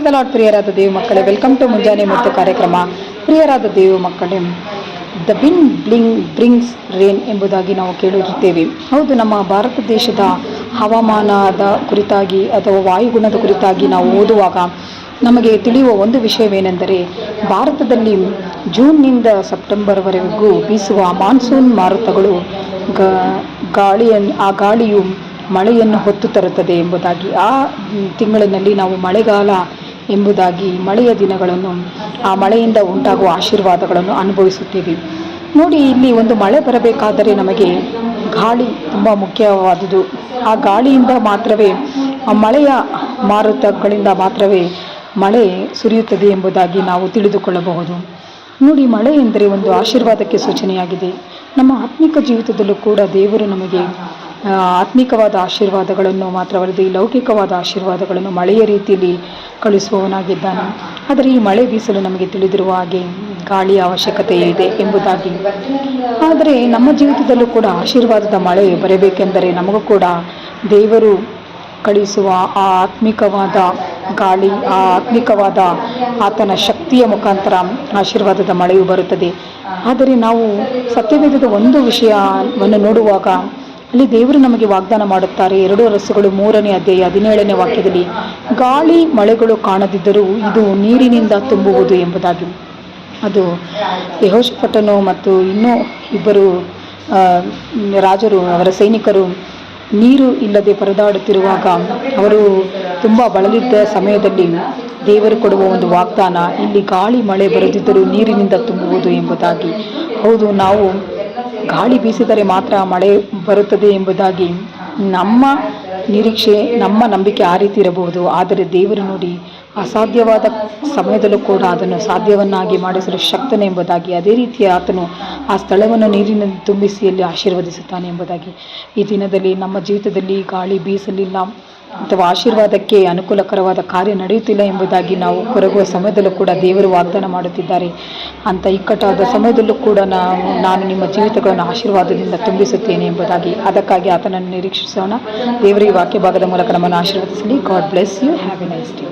Praise the lord. ಪ್ರಿಯರಾದ ದೇವ ಮಕ್ಕಳೇ, welcome to ಮುಂಜಾನೆ ಮುತ್ತು ಕಾರ್ಯಕ್ರಮ. ಪ್ರಿಯರಾದ ದೇವ ಮಕ್ಕಳೇ, ದ ವಿಂಡ್ ಬ್ರಿಂಗ್ಸ್ ರೇನ್ ಎಂಬುದಾಗಿ ನಾವು ಕೇಳುತ್ತಿದ್ದೇವೆ. ಹೌದು, ನಮ್ಮ ಭಾರತ ದೇಶದ ಹವಾಮಾನದ ಕುರಿತಾಗಿ ಅಥವಾ ವಾಯುಗುಣದ ಕುರಿತಾಗಿ ನಾವು ಓದುವಾಗ ನಮಗೆ ತಿಳಿಯುವ ಒಂದು ವಿಷಯವೇನೆಂದರೆ, ಭಾರತದಲ್ಲಿ ಜೂನ್ನಿಂದ ಸೆಪ್ಟೆಂಬರ್ವರೆಗೂ ಬೀಸುವ ಮಾನ್ಸೂನ್ ಮಾರುತಗಳು ಗಾಳಿಯು ಮಳೆಯನ್ನು ಹೊತ್ತು ತರುತ್ತದೆ ಎಂಬುದಾಗಿ, ಆ ತಿಂಗಳಿನಲ್ಲಿ ನಾವು ಮಳೆಗಾಲ ಎಂಬುದಾಗಿ ಮಳೆಯ ದಿನಗಳನ್ನು, ಆ ಮಳೆಯಿಂದ ಉಂಟಾಗುವ ಆಶೀರ್ವಾದಗಳನ್ನು ಅನುಭವಿಸುತ್ತೇವೆ. ನೋಡಿ, ಇಲ್ಲಿ ಒಂದು ಮಳೆ ಬರಬೇಕಾದರೆ ನಮಗೆ ಗಾಳಿ ತುಂಬ ಮುಖ್ಯವಾದುದು. ಆ ಗಾಳಿಯಿಂದ ಮಾತ್ರವೇ, ಆ ಮಳೆಯ ಮಾರುತಗಳಿಂದ ಮಾತ್ರವೇ ಮಳೆ ಸುರಿಯುತ್ತದೆ ಎಂಬುದಾಗಿ ನಾವು ತಿಳಿದುಕೊಳ್ಳಬಹುದು. ನೋಡಿ, ಮಳೆ ಎಂದರೆ ಒಂದು ಆಶೀರ್ವಾದಕ್ಕೆ ಸೂಚನೆಯಾಗಿದೆ. ನಮ್ಮ ಆತ್ಮಿಕ ಜೀವಿತದಲ್ಲೂ ಕೂಡ ದೇವರು ನಮಗೆ ಆತ್ಮಿಕವಾದ ಆಶೀರ್ವಾದಗಳನ್ನು ಮಾತ್ರವಲ್ಲದೆ ಲೌಕಿಕವಾದ ಆಶೀರ್ವಾದಗಳನ್ನು ಮಳೆಯ ರೀತಿಯಲ್ಲಿ ಕಳಿಸುವವನಾಗಿದ್ದಾನೆ. ಆದರೆ ಈ ಮಳೆ ಬೀಸಲು ನಮಗೆ ತಿಳಿದಿರುವ ಹಾಗೆ ಗಾಳಿಯ ಅವಶ್ಯಕತೆ ಇದೆ ಎಂಬುದಾಗಿ. ಆದರೆ ನಮ್ಮ ಜೀವಿತದಲ್ಲೂ ಕೂಡ ಆಶೀರ್ವಾದದ ಮಳೆ ಬರಬೇಕೆಂದರೆ ನಮಗೂ ಕೂಡ ದೇವರು ಕಳಿಸುವ ಆ ಆತ್ಮಿಕವಾದ ಗಾಳಿ, ಆ ಆತ್ಮಿಕವಾದ ಆತನ ಶಕ್ತಿಯ ಮುಖಾಂತರ ಆಶೀರ್ವಾದದ ಮಳೆಯು ಬರುತ್ತದೆ. ಆದರೆ ನಾವು ಸತ್ಯವೇದದ ಒಂದು ವಿಷಯವನ್ನು ನೋಡುವಾಗ ಅಲ್ಲಿ ದೇವರು ನಮಗೆ ವಾಗ್ದಾನ ಮಾಡುತ್ತಾರೆ. 2 ಅರಸುಗಳು 3ನೇ ಅಧ್ಯಾಯ 17ನೇ ವಾಕ್ಯದಲ್ಲಿ, ಗಾಳಿ ಮಳೆಗಳು ಕಾಣದಿದ್ದರೂ ಇದು ನೀರಿನಿಂದ ತುಂಬುವುದು ಎಂಬುದಾಗಿ. ಅದು ಯೆಹೋಷಾಫಾಟನು ಮತ್ತು ಇನ್ನೂ ಇಬ್ಬರು ರಾಜರು, ಅವರ ಸೈನಿಕರು ನೀರು ಇಲ್ಲದೆ ಪರದಾಡುತ್ತಿರುವಾಗ, ಅವರು ತುಂಬ ಬಳಲಿದ್ದ ಸಮಯದಲ್ಲಿ ದೇವರು ಕೊಡುವ ಒಂದು ವಾಗ್ದಾನ, ಇಲ್ಲಿ ಗಾಳಿ ಮಳೆ ಬರದಿದ್ದರೂ ನೀರಿನಿಂದ ತುಂಬುವುದು ಎಂಬುದಾಗಿ. ಹೌದು, ನಾವು ಗಾಳಿ ಬೀಸಿದರೆ ಮಾತ್ರ ಮಳೆ ಬರುತ್ತದೆ ಎಂಬುದಾಗಿ ನಮ್ಮ ನಿರೀಕ್ಷೆ, ನಮ್ಮ ನಂಬಿಕೆ ಆ ರೀತಿ ಇರಬಹುದು. ಆದರೆ ದೇವರು ನೋಡಿ, ಅಸಾಧ್ಯವಾದ ಸಮಯದಲ್ಲೂ ಕೂಡ ಅದನ್ನು ಸಾಧ್ಯವನ್ನಾಗಿ ಮಾಡಿಸಲು ಶಕ್ತನೆ ಎಂಬುದಾಗಿ. ಅದೇ ರೀತಿ ಆತನು ಆ ಸ್ಥಳವನ್ನು ನೀರಿನಿಂದ ತುಂಬಿಸಿ ಅಲ್ಲಿ ಆಶೀರ್ವದಿಸುತ್ತಾನೆ ಎಂಬುದಾಗಿ. ಈ ದಿನದಲ್ಲಿ ನಮ್ಮ ಜೀವಿತದಲ್ಲಿ ಗಾಳಿ ಬೀಸಲಿಲ್ಲ ಅಥವಾ ಆಶೀರ್ವಾದಕ್ಕೆ ಅನುಕೂಲಕರವಾದ ಕಾರ್ಯ ನಡೆಯುತ್ತಿಲ್ಲ ಎಂಬುದಾಗಿ ನಾವು ಕೊರಗುವ ಸಮಯದಲ್ಲೂ ಕೂಡ ದೇವರು ವಾಗ್ದಾನ ಮಾಡುತ್ತಿದ್ದಾರೆ. ಅಂಥ ಇಕ್ಕಟ್ಟಾದ ಸಮಯದಲ್ಲೂ ಕೂಡ ನಾನು ನಿಮ್ಮ ಜೀವಿತಗಳನ್ನು ಆಶೀರ್ವಾದದಿಂದ ತುಂಬಿಸುತ್ತೇನೆ ಎಂಬುದಾಗಿ. ಅದಕ್ಕಾಗಿ ಆತನನ್ನು ನಿರೀಕ್ಷಿಸೋಣ. ದೇವರ ಈ ವಾಕ್ಯ ಭಾಗದ ಮೂಲಕ ನಮ್ಮನ್ನು ಆಶೀರ್ವದಿಸಲಿ. God bless you. Have a nice day.